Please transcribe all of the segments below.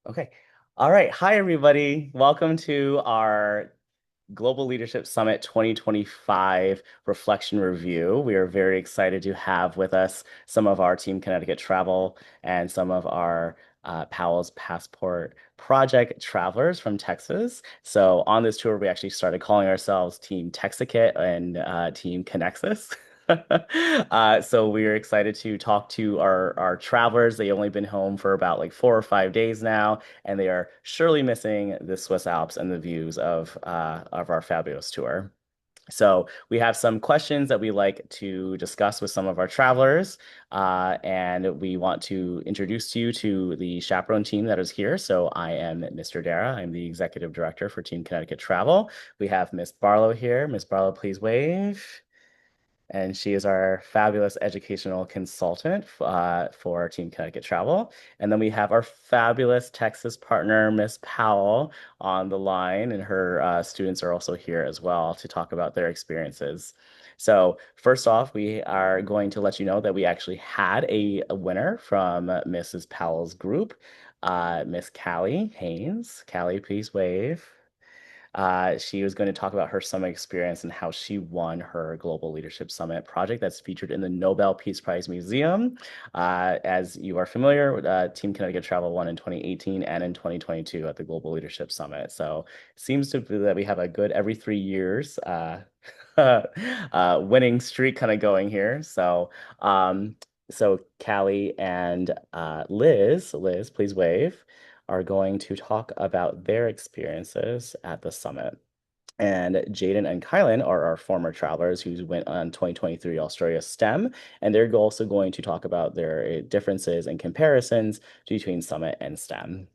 Okay. All right. Hi, everybody. Welcome to our Global Leadership Summit 2025 Reflection Review. We are very excited to have with us some of our Team Connecticut travel and some of our Powell's Passport Project travelers from Texas. So on this tour, we actually started calling ourselves Team Texicate and Team Connexas. So we are excited to talk to our travelers. They've only been home for about like 4 or 5 days now, and they are surely missing the Swiss Alps and the views of our fabulous tour. So we have some questions that we like to discuss with some of our travelers, and we want to introduce you to the chaperone team that is here. So I am Mr. Dara. I'm the executive director for Team Connecticut Travel. We have Miss Barlow here. Miss Barlow, please wave. And she is our fabulous educational consultant for Team Connecticut Travel. And then we have our fabulous Texas partner, Miss Powell, on the line, and her students are also here as well to talk about their experiences. So first off, we are going to let you know that we actually had a winner from Mrs. Powell's group, Miss Callie Haynes. Callie, please wave. She was going to talk about her summit experience and how she won her Global Leadership Summit project that's featured in the Nobel Peace Prize Museum. As you are familiar, Team Connecticut Travel won in 2018 and in 2022 at the Global Leadership Summit. So it seems to be that we have a good every 3 years winning streak kind of going here. So Callie and Liz, please wave, are going to talk about their experiences at the summit. And Jaden and Kylan are our former travelers who went on 2023 Australia STEM, and they're also going to talk about their differences and comparisons between Summit and STEM.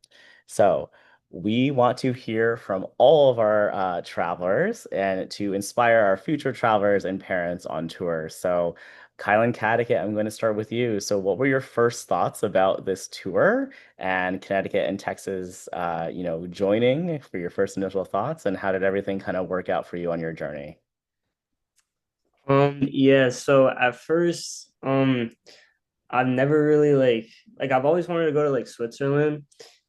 So we want to hear from all of our travelers and to inspire our future travelers and parents on tour. So Kylan Connecticut, I'm going to start with you. So what were your first thoughts about this tour and Connecticut and Texas, joining for your first initial thoughts, and how did everything kind of work out for you on your journey? Yeah, so at first, I've never really like I've always wanted to go to like Switzerland,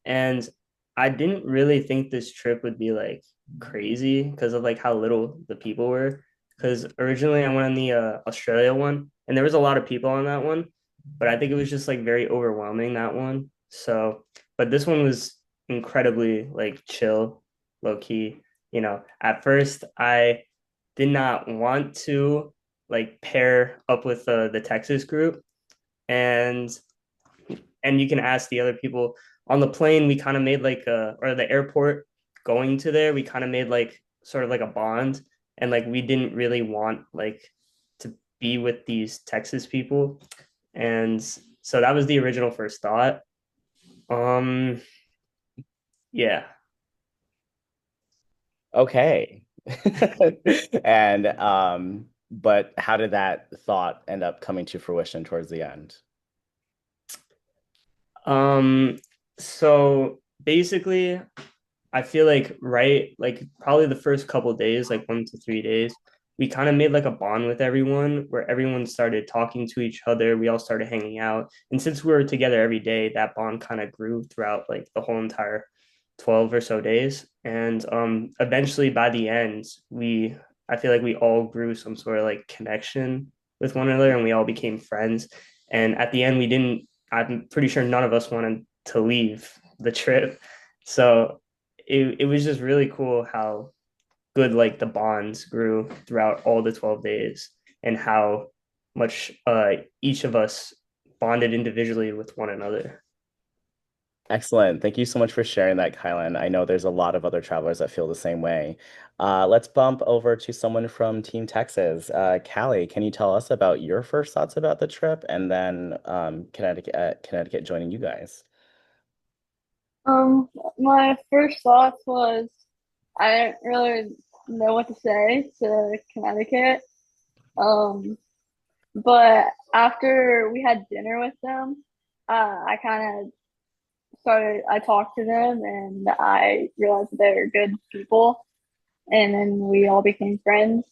and I didn't really think this trip would be like crazy because of like how little the people were. Because originally I went on the Australia one, and there was a lot of people on that one, but I think it was just like very overwhelming that one. So, but this one was incredibly like chill, low key. At first I did not want to like pair up with the Texas group, and you can ask the other people on the plane. We kind of made like a or the airport going to there. We kind of made like sort of like a bond, and like we didn't really want like to be with these Texas people, and so that was the original first thought. Um, yeah. Okay. But how did that thought end up coming to fruition towards the end? Um, so basically, I feel like like probably the first couple days, like 1 to 3 days, we kind of made like a bond with everyone where everyone started talking to each other. We all started hanging out. And since we were together every day, that bond kind of grew throughout like the whole entire 12 or so days. And eventually by the end, I feel like we all grew some sort of like connection with one another, and we all became friends. And at the end, I'm pretty sure none of us wanted to leave the trip. So it was just really cool how good like the bonds grew throughout all the 12 days, and how much each of us bonded individually with one another. Excellent. Thank you so much for sharing that, Kylan. I know there's a lot of other travelers that feel the same way. Let's bump over to someone from Team Texas. Callie, can you tell us about your first thoughts about the trip and then Connecticut joining you guys? Um, my first thoughts was I didn't really know what to say to Connecticut. Um, but after we had dinner with them, I kind of I talked to them and I realized that they were good people. And then we all became friends.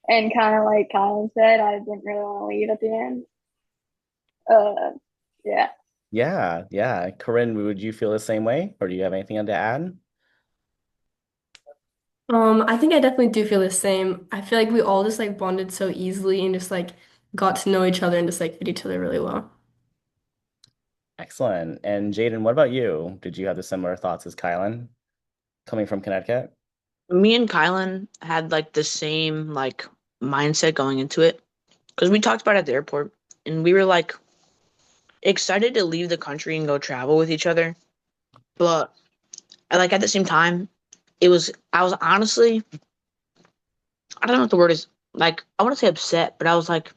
And kind of like Colin said, I didn't really want to leave at the end. Uh, yeah. Yeah, yeah. Corinne, would you feel the same way, or do you have anything to add? I think I definitely do feel the same. I feel like we all just like bonded so easily and just like got to know each other and just like fit each other really well. Excellent. And Jaden, what about you? Did you have the similar thoughts as Kylan coming from Connecticut? Me and Kylan had like the same like mindset going into it because we talked about it at the airport and we were like excited to leave the country and go travel with each other. But like at the same time, I was honestly I don't know what the word is, like I want to say upset, but I was like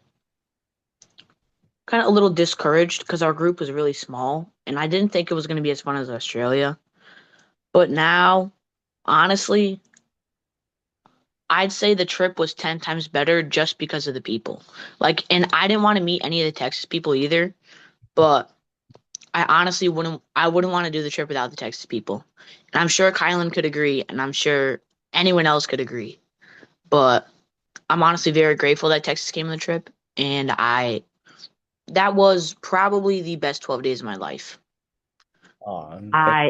kind of a little discouraged because our group was really small and I didn't think it was going to be as fun as Australia. But now, honestly, I'd say the trip was 10 times better just because of the people. Like, and I didn't want to meet any of the Texas people either, but I wouldn't want to do the trip without the Texas people. And I'm sure Kylan could agree, and I'm sure anyone else could agree. But I'm honestly very grateful that Texas came on the trip, and that was probably the best 12 days of my life. Aw, thank I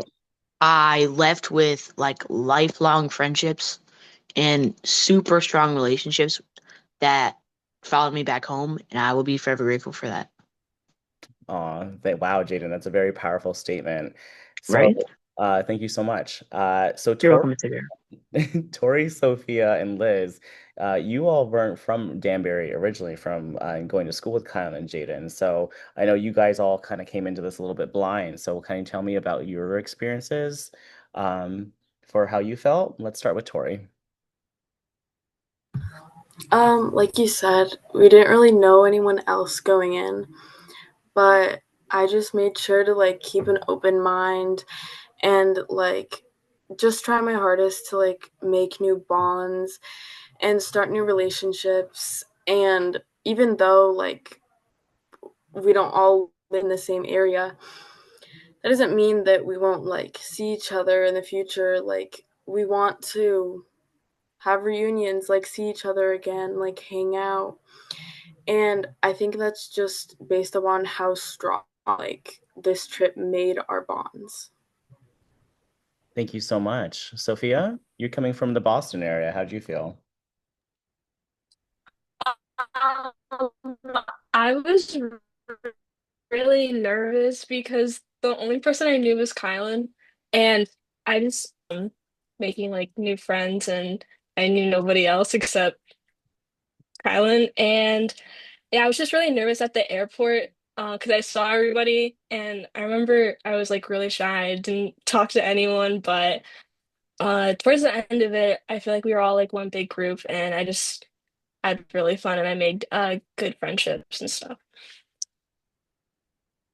I left with like lifelong friendships and super strong relationships that followed me back home, and I will be forever grateful for that. Wow, Jaden, that's a very powerful statement. So, Right? thank you so much. So You're Tori, welcome, Mr. Bear. Tori, Sophia, and Liz, you all weren't from Danbury originally, from going to school with Kyle and Jaden. So I know you guys all kind of came into this a little bit blind. So can you tell me about your experiences, um, for how you felt? Let's start with Tori. Like you said, we didn't really know anyone else going in, but I just made sure to like keep an open mind and like just try my hardest to like make new bonds and start new relationships. And even though like we don't all live in the same area, that doesn't mean that we won't like see each other in the future. Like we want to have reunions, like see each other again, like hang out. And I think that's just based upon how strong like this trip made our bonds. Thank you so much. Sophia, you're coming from the Boston area. How'd you feel? Um, I was really nervous because the only person I knew was Kylan, and I just making like new friends, and I knew nobody else except Kylan. And yeah, I was just really nervous at the airport because I saw everybody, and I remember I was like really shy. I didn't talk to anyone, but towards the end of it, I feel like we were all like one big group, and I just had really fun, and I made good friendships and stuff.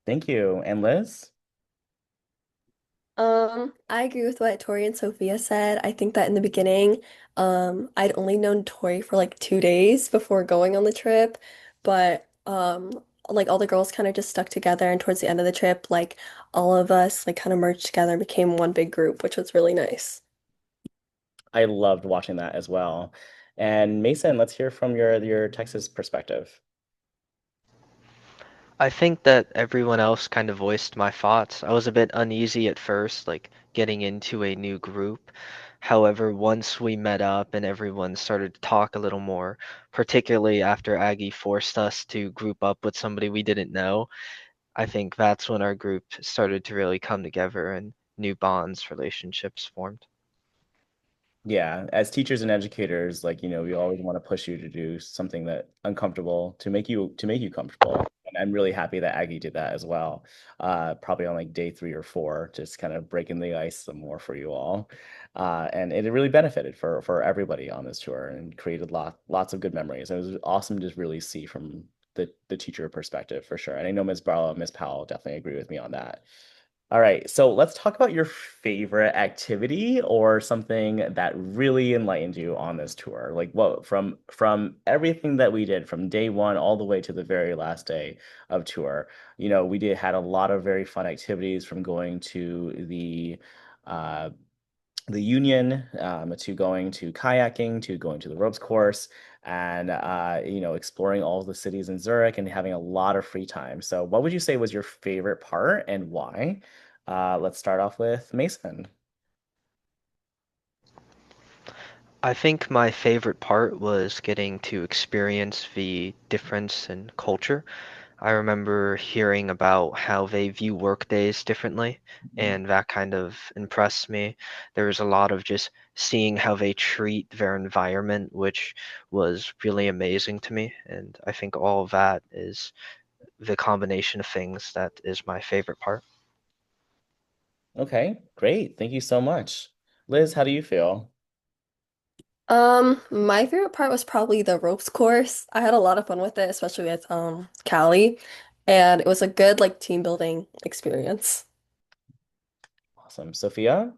Thank you. And Liz? I agree with what Tori and Sophia said. I think that in the beginning, I'd only known Tori for like 2 days before going on the trip, but like all the girls kind of just stuck together, and towards the end of the trip, like all of us like kind of merged together and became one big group, which was really nice. I loved watching that as well. And Mason, let's hear from your Texas perspective. I think that everyone else kind of voiced my thoughts. I was a bit uneasy at first, like getting into a new group. However, once we met up and everyone started to talk a little more, particularly after Aggie forced us to group up with somebody we didn't know, I think that's when our group started to really come together and new bonds, relationships formed. Yeah, as teachers and educators, like, we always want to push you to do something that uncomfortable to make you comfortable. And I'm really happy that Aggie did that as well. Probably on like day 3 or 4, just kind of breaking the ice some more for you all. And it really benefited for everybody on this tour and created lots of good memories. It was awesome to really see from the teacher perspective for sure. And I know Ms. Barlow and Ms. Powell definitely agree with me on that. All right, so let's talk about your favorite activity or something that really enlightened you on this tour. Like what from everything that we did from day one all the way to the very last day of tour. We had a lot of very fun activities from going to uh the Union, to going to kayaking, to going to the ropes course, and exploring all the cities in Zurich and having a lot of free time. So, what would you say was your favorite part and why? Let's start off with Mason. I think my favorite part was getting to experience the difference in culture. I remember hearing about how they view workdays differently, and that kind of impressed me. There was a lot of just seeing how they treat their environment, which was really amazing to me. And I think all of that is the combination of things that is my favorite part. Okay, great. Thank you so much. Liz, how do you feel? My favorite part was probably the ropes course. I had a lot of fun with it, especially with Callie, and it was a good like team building experience. Awesome. Sophia?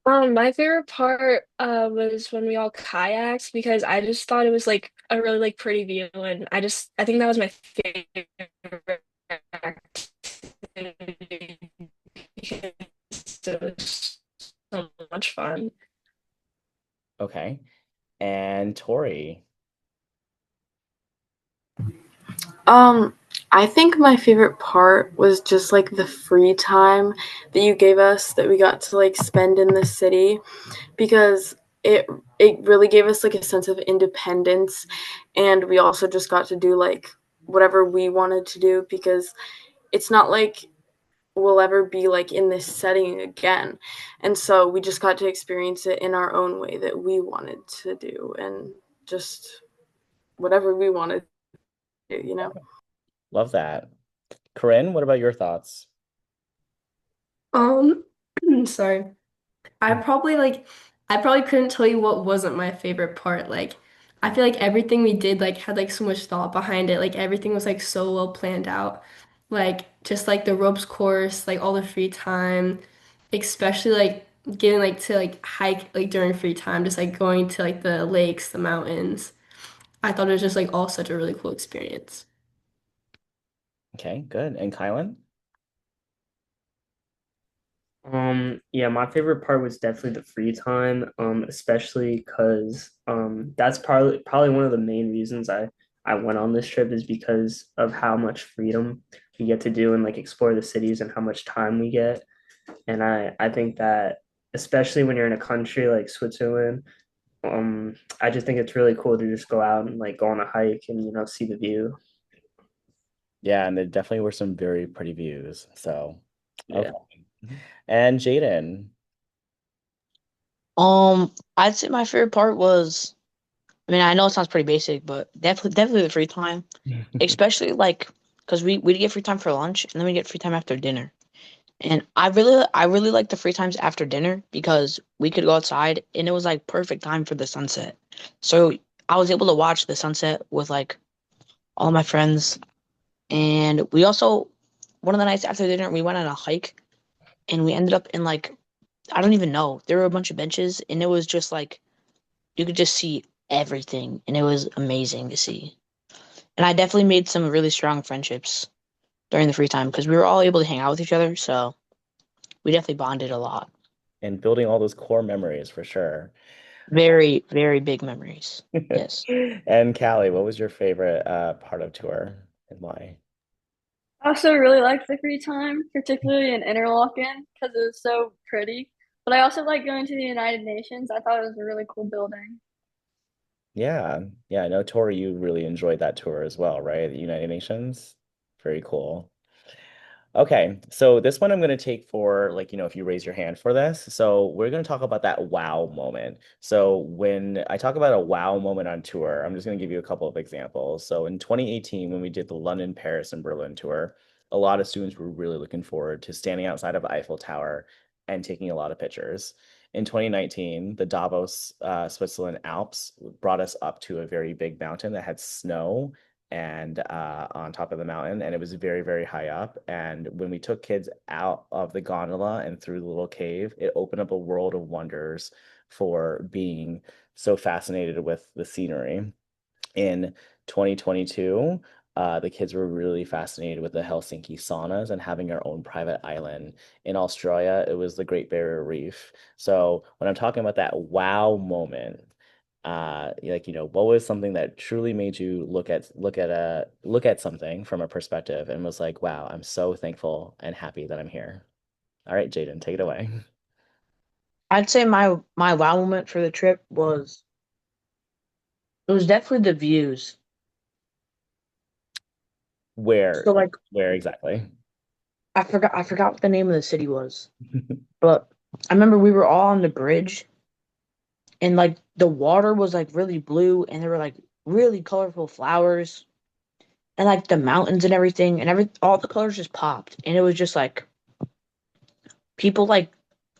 My favorite part was when we all kayaked because I just thought it was like a really like pretty view and I think that was my favorite activity because it was so much fun. Okay. And Tori. Um, I think my favorite part was just like the free time that you gave us that we got to like spend in the city because it really gave us like a sense of independence, and we also just got to do like whatever we wanted to do because it's not like we'll ever be like in this setting again. And so we just got to experience it in our own way that we wanted to do and just whatever we wanted to do, you know. Love that. Corinne, what about your thoughts? Um, sorry. I probably couldn't tell you what wasn't my favorite part. Like I feel like everything we did like had like so much thought behind it. Like everything was like so well planned out. Like just like the ropes course, like all the free time, especially like getting like to like hike like during free time, just like going to like the lakes, the mountains. I thought it was just like all such a really cool experience. Okay, good. And Kylan? Yeah, my favorite part was definitely the free time, especially because that's probably one of the main reasons I went on this trip is because of how much freedom we get to do and like explore the cities and how much time we get. And I think that especially when you're in a country like Switzerland, I just think it's really cool to just go out and like go on a hike and see the view. Yeah, and there definitely were some very pretty views. So, okay. Yeah. And Jaden. I'd say my favorite part was, I mean, I know it sounds pretty basic, but definitely the free time, especially like because we get free time for lunch and then we get free time after dinner. And I really like the free times after dinner because we could go outside and it was like perfect time for the sunset. So I was able to watch the sunset with like all my friends. And we also, one of the nights after dinner, we went on a hike and we ended up in like, I don't even know. There were a bunch of benches and it was just like, you could just see everything and it was amazing to see. And I definitely made some really strong friendships during the free time because we were all able to hang out with each other. So we definitely bonded a lot. And building all those core memories for sure. Very, very big memories. Yes. And Callie, what was your favorite part of tour and why? I also really liked the free time, particularly in Interlaken, because it was so pretty. But I also like going to the United Nations. I thought it was a really cool building. Yeah, yeah, I know Tori, you really enjoyed that tour as well, right? The United Nations. Very cool. Okay, so this one I'm going to take for like, if you raise your hand for this. So we're going to talk about that wow moment. So when I talk about a wow moment on tour, I'm just going to give you a couple of examples. So in 2018, when we did the London, Paris, and Berlin tour, a lot of students were really looking forward to standing outside of Eiffel Tower and taking a lot of pictures. In 2019, the Davos, Switzerland Alps brought us up to a very big mountain that had snow and on top of the mountain, and it was very, very high up. And when we took kids out of the gondola and through the little cave, it opened up a world of wonders for being so fascinated with the scenery. In 2022, The kids were really fascinated with the Helsinki saunas and having our own private island. In Australia, it was the Great Barrier Reef. So when I'm talking about that wow moment, like, what was something that truly made you look at something from a perspective and was like, wow, I'm so thankful and happy that I'm here. All right, Jaden, take it away. I'd say my wow moment for the trip was it was definitely the views. Where So like where exactly? I forgot what the name of the city was, but I remember we were all on the bridge and like the water was like really blue and there were like really colorful flowers and like the mountains and everything and all the colors just popped and it was just like people like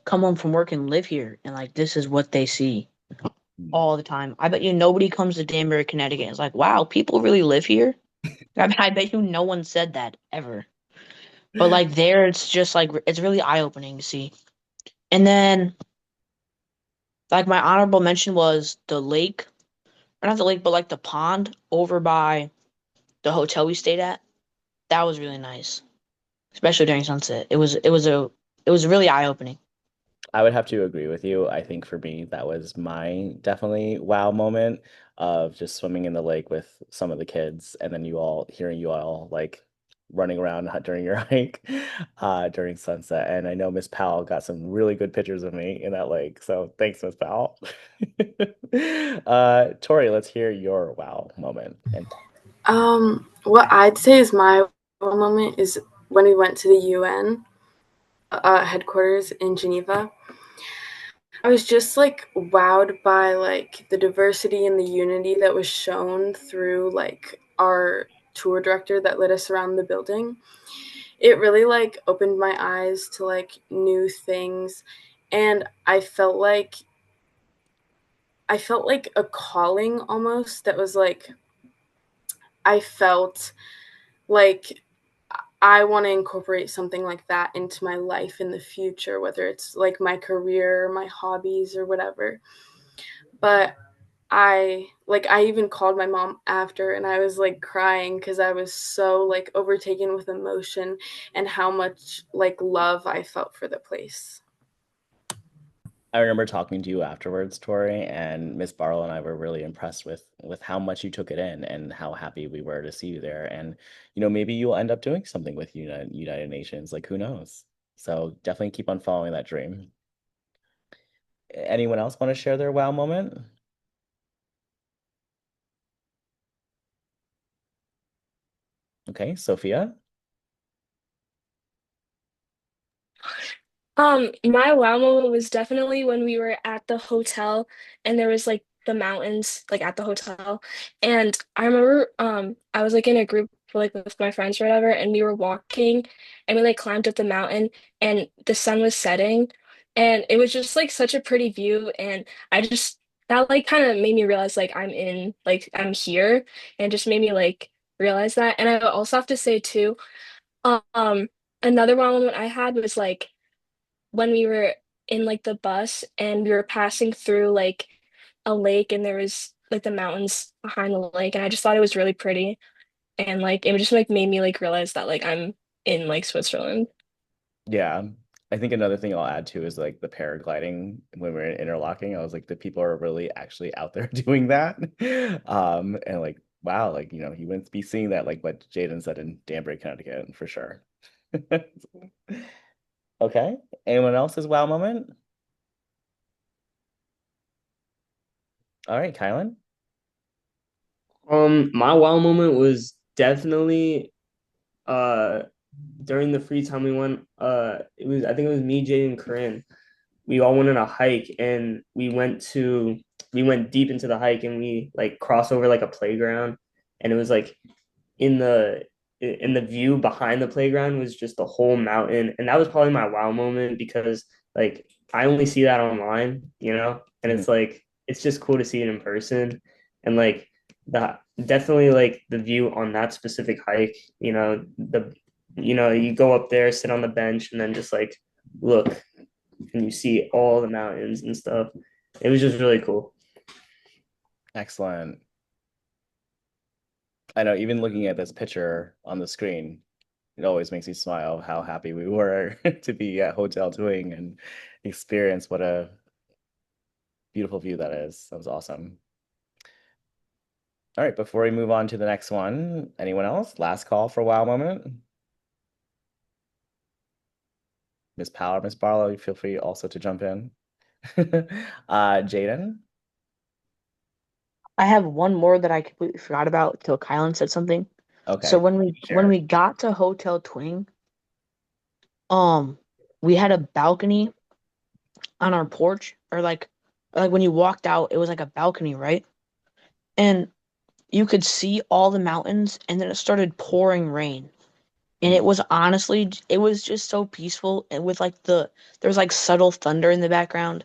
come home from work and live here and like this is what they see all the time. I bet you nobody comes to Danbury, Connecticut and is like, wow, people really live here. I bet you no one said that ever. But like there, it's just like it's really eye opening to see. And then like my honorable mention was the lake, or not the lake, but like the pond over by the hotel we stayed at. That was really nice, especially during sunset. It was really eye opening. I would have to agree with you. I think for me, that was my definitely wow moment of just swimming in the lake with some of the kids, and then hearing you all like running around during your hike during sunset. And I know Miss Powell got some really good pictures of me in that lake. So thanks, Miss Powell. Tori, let's hear your wow moment. And What I'd say is my moment is when we went to the UN headquarters in Geneva. I was just like wowed by like the diversity and the unity that was shown through like our tour director that led us around the building. It really like opened my eyes to like new things, and I felt like a calling almost that was like I felt like I want to incorporate something like that into my life in the future, whether it's like my career, my hobbies, or whatever. But I even called my mom after and I was like crying because I was so like overtaken with emotion and how much like love I felt for the place. I remember talking to you afterwards, Tori, and Miss Barlow and I were really impressed with how much you took it in and how happy we were to see you there. And maybe you'll end up doing something with United Nations. Like who knows? So definitely keep on following that dream. Anyone else want to share their wow moment? Okay, Sophia. My wow moment was definitely when we were at the hotel and there was like the mountains like at the hotel. And I remember I was like in a group like with my friends or whatever, and we were walking and we like climbed up the mountain and the sun was setting and it was just like such a pretty view and I just that like kind of made me realize like I'm here and just made me like realize that. And I also have to say too, um another wow moment I had was like when we were in like the bus and we were passing through like a lake and there was like the mountains behind the lake and I just thought it was really pretty and like it just like made me like realize that like I'm in like Switzerland. Yeah. I think another thing I'll add too is like the paragliding when we're in interlocking. I was like, the people are really actually out there doing that. And like, wow, like, you wouldn't be seeing that like what Jaden said in Danbury, Connecticut, for sure. Okay. Anyone else's wow moment? All right, Kylan. My wow moment was definitely uh during the free time we went. I think it was me, Jay, and Corinne. We all went on a hike and we went deep into the hike and we like crossed over like a playground and it was like in the view behind the playground was just the whole mountain, and that was probably my wow moment because like I only see that online, and Mhm. it's like it's just cool to see it in person, and like that definitely like the view on that specific hike, you go up there, sit on the bench, and then just like look and you see all the mountains and stuff. It was just really cool. Excellent. I know even looking at this picture on the screen, it always makes me smile how happy we were to be at Hotel Twing and experience what a beautiful view that is. That was awesome. All right, before we move on to the next one, anyone else? Last call for a wow moment. Miss Power, Miss Barlow, you feel free also to jump in. Jaden. I have one more that I completely forgot about till Kylan said something. So Okay, when share. we got to Hotel Twing, um, we had a balcony on our porch, or like when you walked out, it was like a balcony, right? And you could see all the mountains, and then it started pouring rain. And it Mm. was honestly, it was just so peaceful, and with like there was like subtle thunder in the background.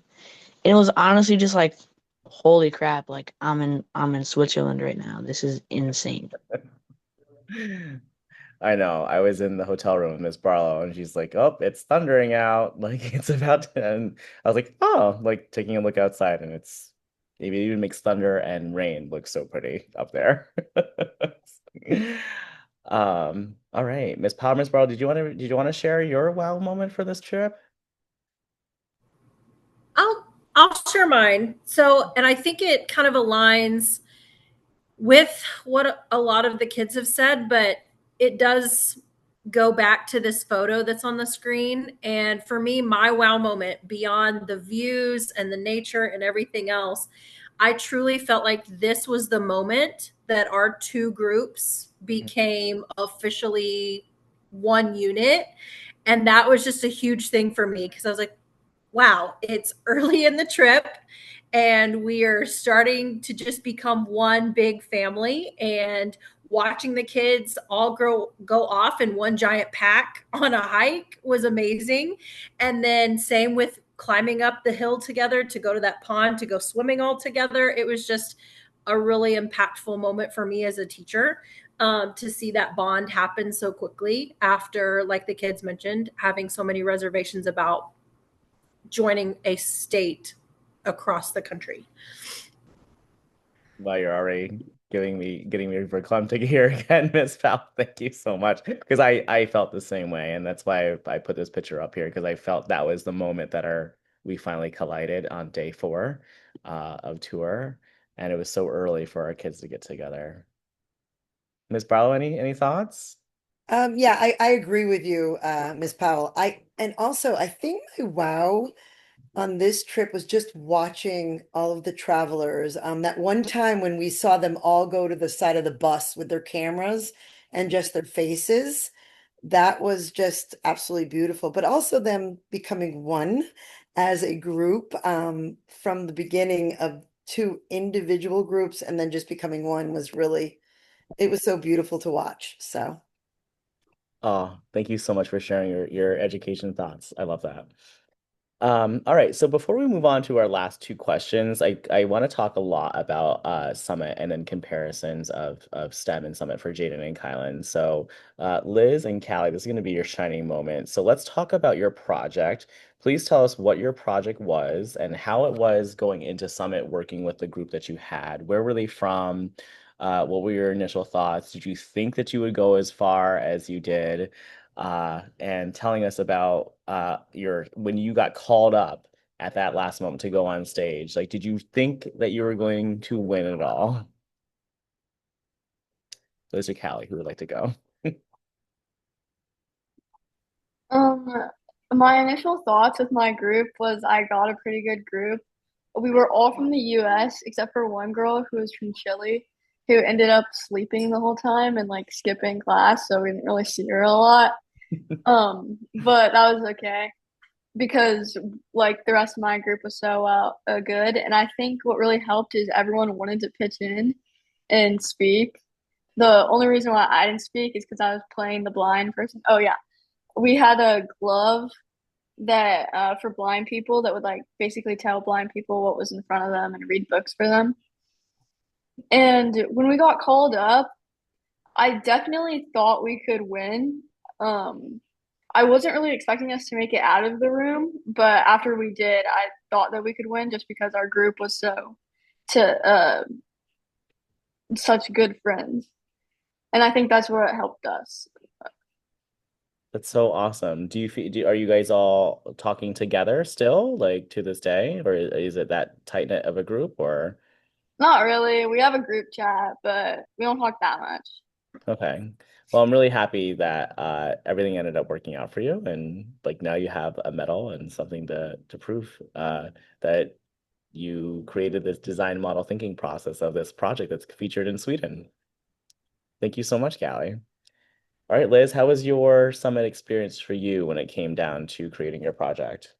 And it was honestly just like, holy crap, like I'm in Switzerland right now. This is insane. I know. I was in the hotel room with Miss Barlow, and she's like, "Oh, it's thundering out. Like it's about to." And I was like, "Oh," like taking a look outside, and it even makes thunder and rain look so pretty up there. All right, Miss Power, Miss Barlow, did you want to share your wow moment for this trip? I'll share mine. So, and I think it kind of aligns with what a lot of the kids have said, but it does go back to this photo that's on the screen. And for me, my wow moment beyond the views and the nature and everything else, I truly felt like this was the moment that our two groups became officially one unit. And that was just a huge thing for me because I was like, wow, it's early in the trip and we are starting to just become one big family, and watching the kids all go off in one giant pack on a hike was amazing. And then same with climbing up the hill together to go to that pond to go swimming all together. It was just a really impactful moment for me as a teacher, to see that bond happen so quickly after, like the kids mentioned, having so many reservations about joining a state across the country. Wow, you're already getting me verklempt here again, Miss Powell. Thank you so much. Because I felt the same way, and that's why I put this picture up here because I felt that was the moment that our we finally collided on day 4 of tour, and it was so early for our kids to get together. Miss Barlow, any thoughts? Yeah, I agree with you, Ms. Powell. And also I think my wow on this trip was just watching all of the travelers. That one time when we saw them all go to the side of the bus with their cameras and just their faces, that was just absolutely beautiful. But also them becoming one as a group, from the beginning of two individual groups and then just becoming one was really, it was so beautiful to watch. So. Oh, thank you so much for sharing your education thoughts. I love that. All right, so before we move on to our last two questions, I want to talk a lot about Summit and then comparisons of STEM and Summit for Jaden and Kylan. So Liz and Callie, this is going to be your shining moment. So let's talk about your project. Please tell us what your project was and how it was going into Summit working with the group that you had. Where were they from? What were your initial thoughts? Did you think that you would go as far as you did? And telling us about your when you got called up at that last moment to go on stage. Like, did you think that you were going to win it all? Liz or Callie, who would like to go? Um, my initial thoughts with my group was I got a pretty good group. We were all from the US except for one girl who was from Chile who ended up sleeping the whole time and like skipping class, so we didn't really see her a lot. But that was okay because like the rest of my group was so good, and I think what really helped is everyone wanted to pitch in and speak. The only reason why I didn't speak is because I was playing the blind person. Oh yeah, we had a glove that for blind people that would like basically tell blind people what was in front of them and read books for them. And when we got called up, I definitely thought we could win. Um, I wasn't really expecting us to make it out of the room, but after we did, I thought that we could win just because our group was so to such good friends. And I think that's what helped us. That's so awesome. Are you guys all talking together still, like to this day, or is it that tight knit of a group, or Not really. We have a group chat, but we don't talk that much. okay. Well, I'm really happy that everything ended up working out for you, and like now you have a medal and something to prove that you created this design model thinking process of this project that's featured in Sweden. Thank you so much, Callie. All right, Liz, how was your summit experience for you when it came down to creating your project?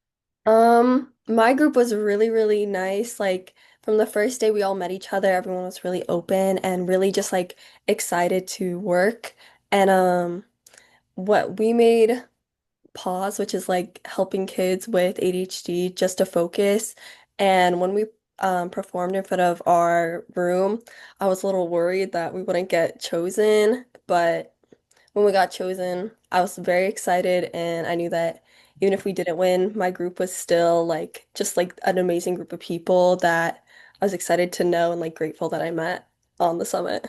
My group was really, really nice. Like from the first day we all met each other, everyone was really open and really just like excited to work. And what we made pause, which is like helping kids with ADHD just to focus. And when we performed in front of our room, I was a little worried that we wouldn't get chosen, but when we got chosen, I was very excited and I knew that even if we didn't win, my group was still like just like an amazing group of people that I was excited to know and like grateful that I met on the summit.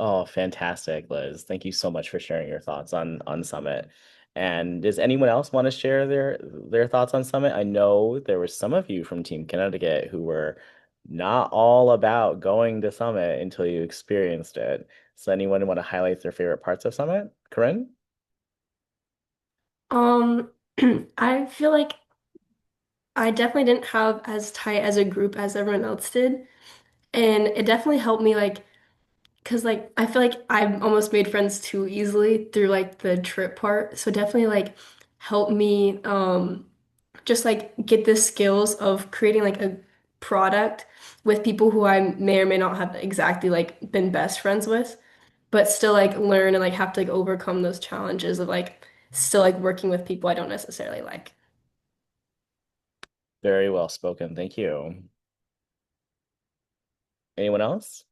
Oh, fantastic, Liz. Thank you so much for sharing your thoughts on Summit. And does anyone else want to share their thoughts on Summit? I know there were some of you from Team Connecticut who were not all about going to Summit until you experienced it. So anyone want to highlight their favorite parts of Summit? Corinne? Um, I feel like I definitely didn't have as tight as a group as everyone else did. And it definitely helped me like because like I feel like I've almost made friends too easily through like the trip part. So definitely like helped me just like get the skills of creating like a product with people who I may or may not have exactly like been best friends with, but still like learn and like have to like overcome those challenges of like still like working with people I don't necessarily like. Very well spoken. Thank you. Anyone else?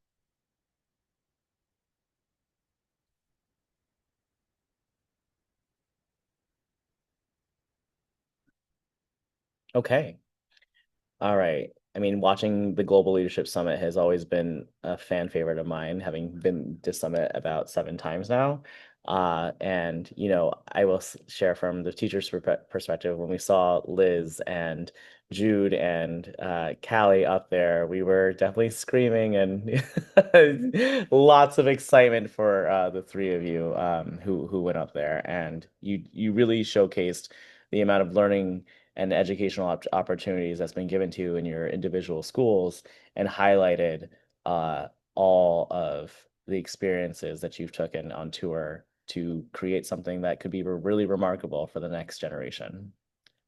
Okay. All right. I mean, watching the Global Leadership Summit has always been a fan favorite of mine, having been to Summit about 7 times now. And I will share from the teacher's perspective when we saw Liz and Jude and Callie up there, we were definitely screaming and lots of excitement for the three of you who went up there. And you really showcased the amount of learning and educational opportunities that's been given to you in your individual schools and highlighted all of the experiences that you've taken on tour to create something that could be really remarkable for the next generation.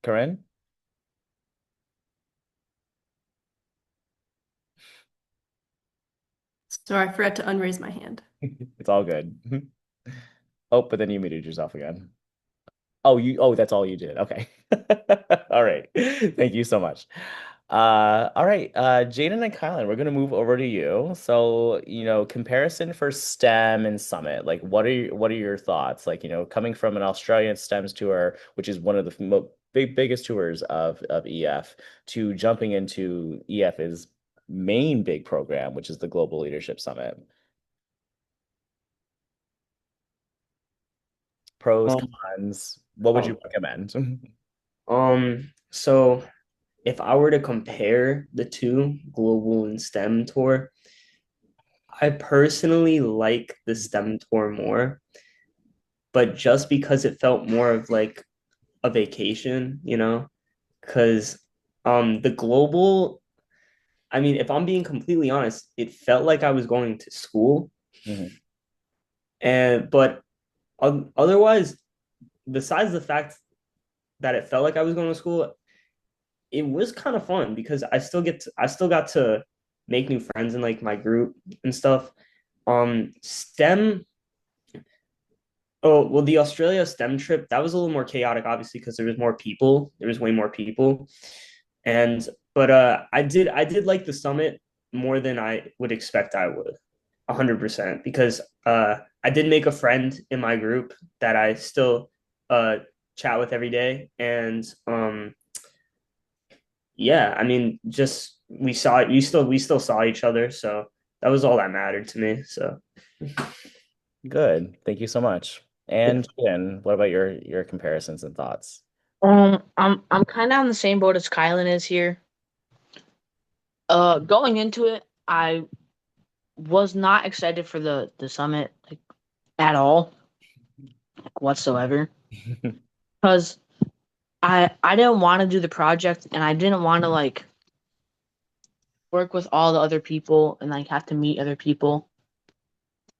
Corinne? Sorry, I forgot to unraise my hand. It's all good. Oh, but then you muted yourself again. That's all you did. Okay. All right. Thank you so much. All right, Jaden and Kylan, we're gonna move over to you. So, comparison for STEM and Summit. Like, what are your thoughts? Like, coming from an Australian STEMs tour, which is one of the biggest tours of EF, to jumping into EF's main big program, which is the Global Leadership Summit. Pros, Um, cons, what would um, you recommend? so if I were to compare the two, global and STEM tour, I personally like the STEM tour more, but just because it felt more of like a vacation, because the global, I mean, if I'm being completely honest, it felt like I was going to school, Mhm. and but otherwise, besides the fact that it felt like I was going to school, it was kind of fun because I still got to make new friends in like my group and stuff. STEM. Oh, well, the Australia STEM trip, that was a little more chaotic, obviously, because there was more people. There was way more people. And but I did like the summit more than I would expect I would. 100% because I did make a friend in my group that I still uh chat with every day. And yeah, I mean, just we still saw each other, so that was all that mattered to me. So Good. Thank you so much. And Jen, what about your comparisons and thoughts? I'm kind of on the same boat as Kylan is here. Going into it, I was not excited for the summit like at all, like, whatsoever, because I didn't want to do the project and I didn't want to like work with all the other people and like have to meet other people.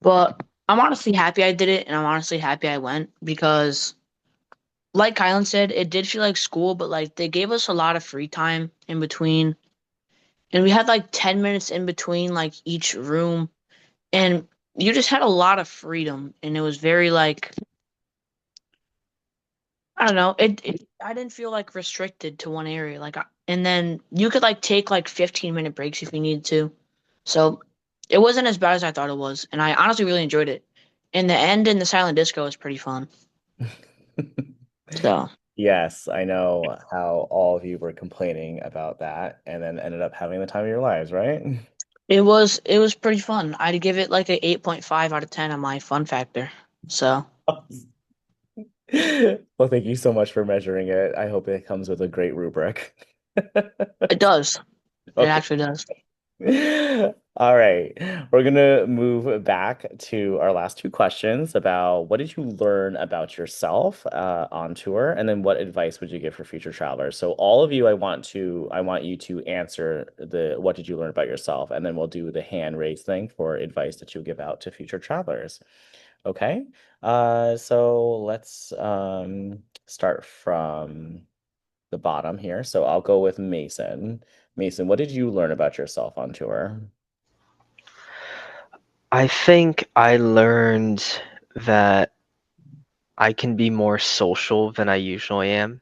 But I'm honestly happy I did it and I'm honestly happy I went because like Kylan said, it did feel like school, but like they gave us a lot of free time in between. And we had like 10 minutes in between like each room. And you just had a lot of freedom. And it was very like, I don't know, I didn't feel like restricted to one area. And then you could like take like 15-minute breaks if you needed to. So it wasn't as bad as I thought it was. And I honestly really enjoyed it. And the end in the silent disco was pretty fun. So. Yes, I know how all of you were complaining about that and then ended up having the time of your lives, right? It was pretty fun. I'd give it like a 8.5 out of 10 on my fun factor. So Well, thank you so much for measuring it. I hope it comes with a great rubric. it does. It Okay. actually does. All right. We're gonna move back to our last two questions about what did you learn about yourself on tour, and then what advice would you give for future travelers? So all of you, I want you to answer the what did you learn about yourself, and then we'll do the hand raise thing for advice that you'll give out to future travelers. Okay. So let's start from the bottom here. So I'll go with Mason. Mason, what did you learn about yourself on tour? I think I learned that I can be more social than I usually am.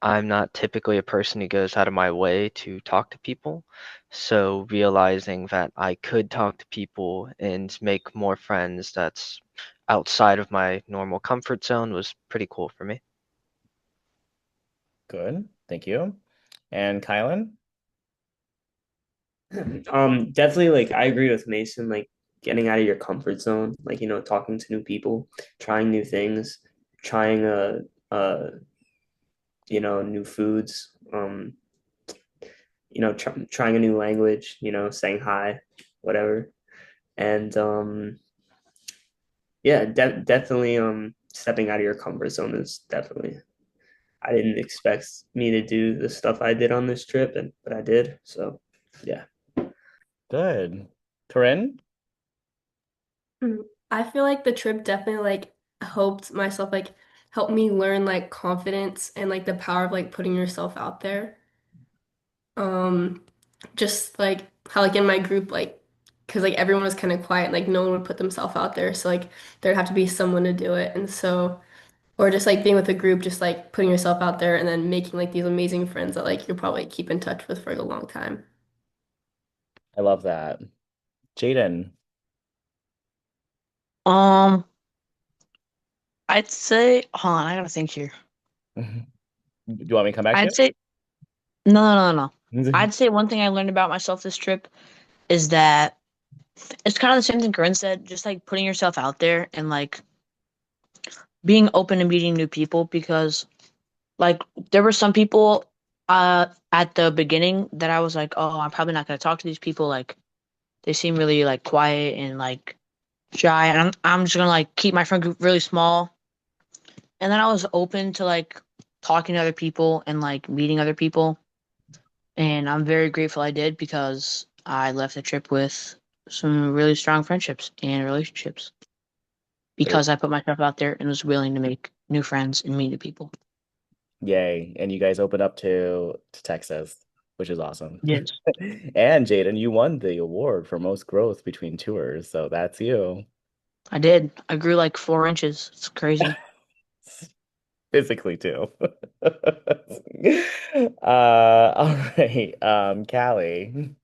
I'm not typically a person who goes out of my way to talk to people. So realizing that I could talk to people and make more friends that's outside of my normal comfort zone was pretty cool for me. Good. Thank you. And Kylan? Definitely like I agree with Mason, like getting out of your comfort zone, like talking to new people, trying new things, trying new foods, trying a new language, saying hi, whatever. And yeah, definitely stepping out of your comfort zone is definitely I didn't expect me to do the stuff I did on this trip, but I did. So yeah. Good. Corinne? I feel like the trip definitely like helped me learn like confidence and like the power of like putting yourself out there. Um, just like how like in my group like because like everyone was kind of quiet, like no one would put themselves out there, so like there'd have to be someone to do it, and so or just like being with a group, just like putting yourself out there and then making like these amazing friends that like you'll probably keep in touch with for a long time. I love that. Jaden? Um, I'd say, hold on, I gotta think here. Do you want me to come back to I'd say, no, no, no, no. you? I'd say one thing I learned about myself this trip is that it's kind of the same thing Corinne said, just like putting yourself out there and like being open to meeting new people because like there were some people at the beginning that I was like, oh, I'm probably not gonna talk to these people. Like they seem really like quiet and like shy, and I'm just gonna like keep my friend group really small. And then I was open to like talking to other people and like meeting other people. And I'm very grateful I did because I left the trip with some really strong friendships and relationships because I put myself out there and was willing to make new friends and meet new people. Yay. And you guys opened up to Texas, which is awesome. Yes. And Jaden, you won the award for most growth between tours, so that's you. I did. I grew like 4 inches. It's crazy. Physically too. All right. Callie.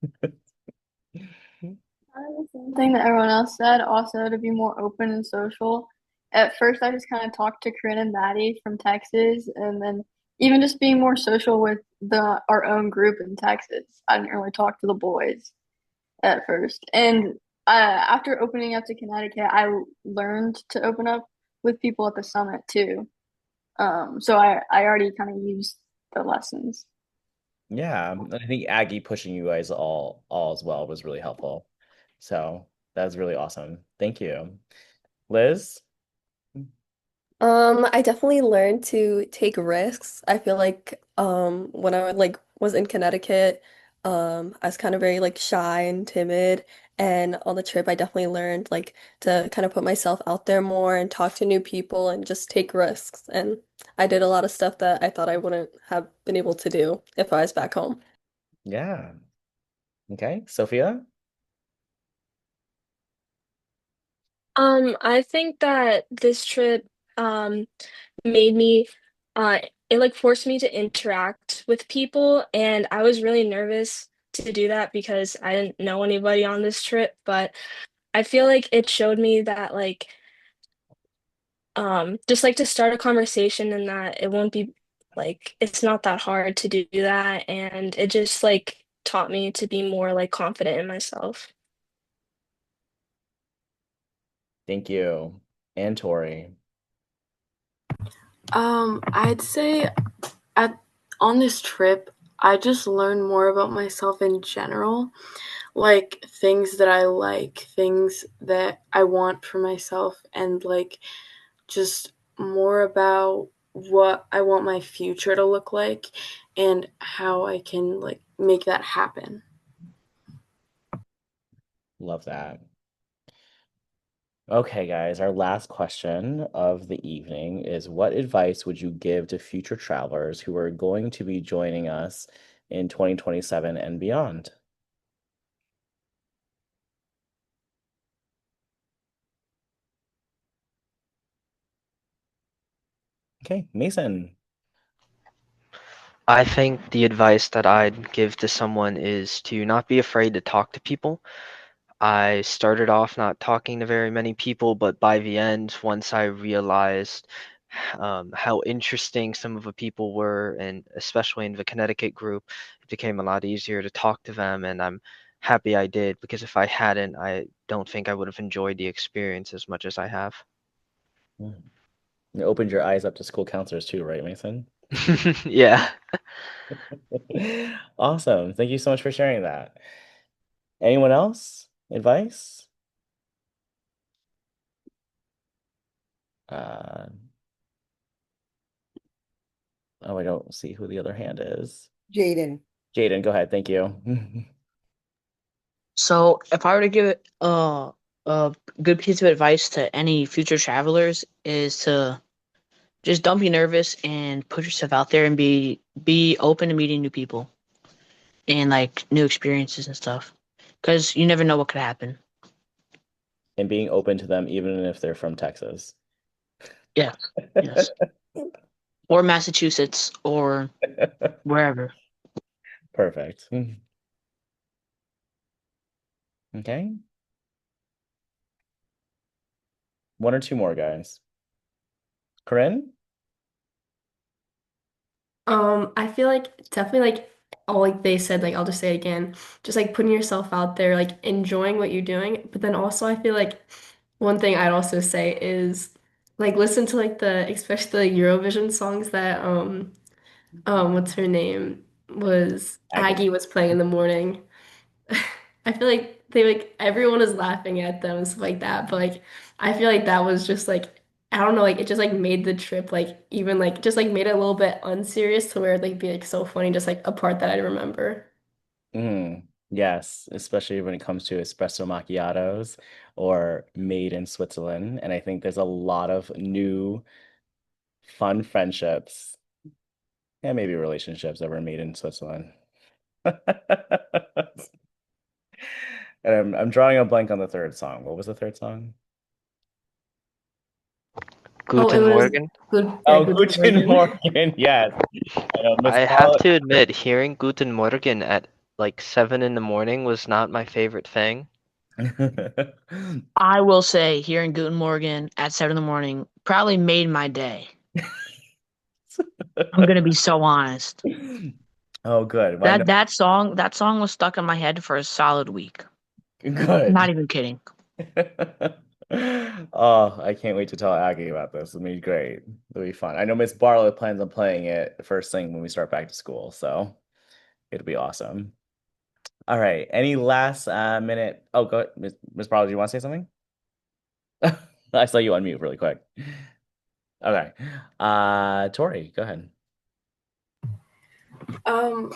The same thing that everyone else said, also to be more open and social. At first, I just kind of talked to Corinne and Maddie from Texas, and then even just being more social with our own group in Texas. I didn't really talk to the boys at first. And after opening up to Connecticut, I learned to open up with people at the summit too. So I already kind of used the lessons. Yeah, I think Aggie pushing you guys all as well was really helpful. So that was really awesome. Thank you. Liz? I definitely learned to take risks. I feel like when I like was in Connecticut, I was kind of very like shy and timid. And on the trip I definitely learned like to kind of put myself out there more and talk to new people and just take risks. And I did a lot of stuff that I thought I wouldn't have been able to do if I was back home. Yeah. Okay. Sophia? I think that this trip um made me uh it like forced me to interact with people, and I was really nervous to do that because I didn't know anybody on this trip, but I feel like it showed me that like just like to start a conversation, and that it won't be like it's not that hard to do that, and it just like taught me to be more like confident in myself. Thank you. And Tori. I'd say at on this trip, I just learned more about myself in general, like things that I like, things that I want for myself, and like just more about what I want my future to look like and how I can like make that happen. Love that. Okay, guys, our last question of the evening is what advice would you give to future travelers who are going to be joining us in 2027 and beyond? Okay, Mason. I think the advice that I'd give to someone is to not be afraid to talk to people. I started off not talking to very many people, but by the end, once I realized how interesting some of the people were, and especially in the Connecticut group, it became a lot easier to talk to them, and I'm happy I did because if I hadn't, I don't think I would have enjoyed the experience as much as I have. Mm. You opened your eyes up to school counselors too, right, Mason? Yeah. Awesome. Thank you so much for sharing that. Anyone else? Advice? Uh, oh, I don't see who the other hand is. Jaden. Jaden, go ahead. Thank you. So if I were to give a good piece of advice to any future travelers is to just don't be nervous and put yourself out there and be open to meeting new people and like new experiences and stuff. Because you never know what could happen. And being open to them, even if they're from Texas. Yeah. Yes. Or Massachusetts or wherever. Perfect. Okay. One or two more, guys. Corinne? I feel like definitely like all like they said, like I'll just say it again, just like putting yourself out there, like enjoying what you're doing. But then also I feel like one thing I'd also say is like listen to like the especially the Eurovision songs that what's her name was Aggie. Aggie was playing in the morning. I feel like they like everyone is laughing at them and stuff like that, but like I feel like that was just like I don't know, like it just like made the trip like even like just like made it a little bit unserious to where it'd like be like so funny, just like a part that I remember. Yes, especially when it comes to espresso macchiatos or made in Switzerland. And I think there's a lot of new fun friendships and maybe relationships that were made in Switzerland. And I'm drawing a blank on the third song. What was the third song? Oh, it Guten was Morgen. good. Yeah, Oh, Guten Guten Morgen. Morgen. Yes. I know Miss I have Paula. to admit, hearing Guten Morgen at like 7 in the morning was not my favorite thing. I will say hearing Guten Morgen at 7 in the morning probably made my day. I'm gonna be so honest. Oh, good. Well, I know. That song was stuck in my head for a solid week. Not Good. even kidding. Oh, I can't wait to tell Aggie about this. It'll be great. It'll be fun. I know Miss Barlow plans on playing it first thing when we start back to school, so it'll be awesome. All right. Any last minute? Oh, go ahead. Miss Barlow, do you want to say something? I saw you unmute really quick. Okay. Tori, go ahead.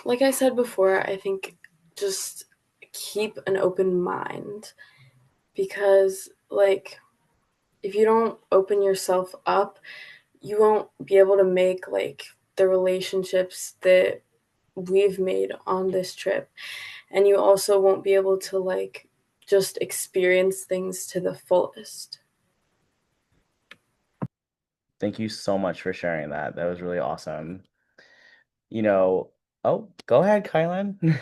Like I said before, I think just keep an open mind because, like, if you don't open yourself up, you won't be able to make like the relationships that we've made on this trip. And you also won't be able to like just experience things to the fullest. Thank you so much for sharing that. That was really awesome. You know, oh, go ahead, Kylan.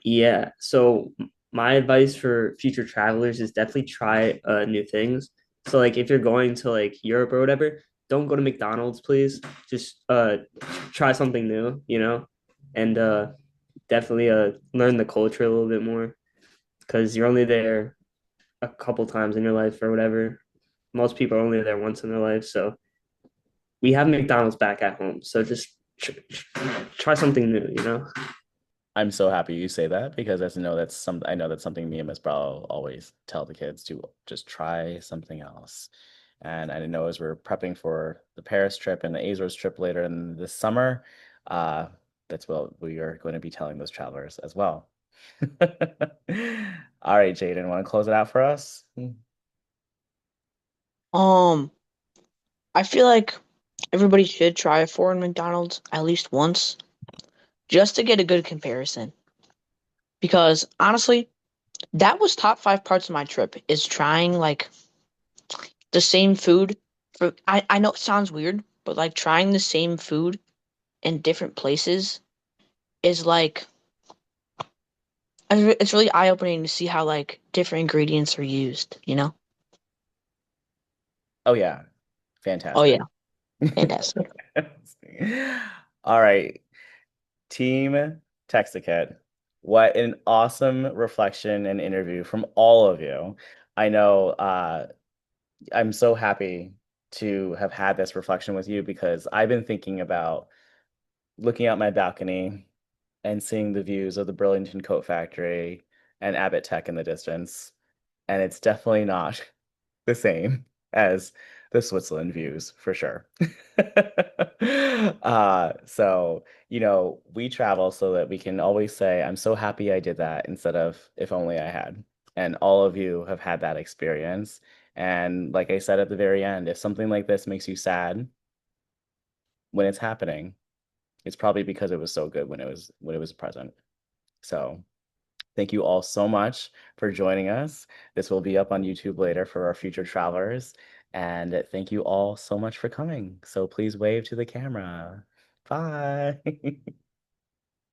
Yeah. So my advice for future travelers is definitely try new things. So like if you're going to like Europe or whatever, don't go to McDonald's, please. Just try something new, you know, and definitely learn the culture a little bit more because you're only there a couple times in your life or whatever. Most people are only there once in their life, so we have McDonald's back at home. So just try something new, you know. I'm so happy you say that because I know that's something me and Miss Brow always tell the kids to just try something else. And I know as we're prepping for the Paris trip and the Azores trip later in the summer, uh, that's what we are going to be telling those travelers as well. All right, Jaden, want to close it out for us? Um, I feel like everybody should try a foreign McDonald's at least once, just to get a good comparison. Because honestly, that was top 5 parts of my trip is trying like the same food for I know it sounds weird, but like trying the same food in different places is like it's really eye-opening to see how like different ingredients are used, you know? Oh yeah, Oh fantastic. yeah, fantastic. All right. Team Texacat, what an awesome reflection and interview from all of you. I know I'm so happy to have had this reflection with you because I've been thinking about looking out my balcony and seeing the views of the Burlington Coat Factory and Abbott Tech in the distance. And it's definitely not the same as the Switzerland views for sure. So, we travel so that we can always say, I'm so happy I did that instead of if only I had. And all of you have had that experience. And like I said at the very end, if something like this makes you sad when it's happening, it's probably because it was so good when it was present. So thank you all so much for joining us. This will be up on YouTube later for our future travelers. And thank you all so much for coming. So please wave to the camera. Bye.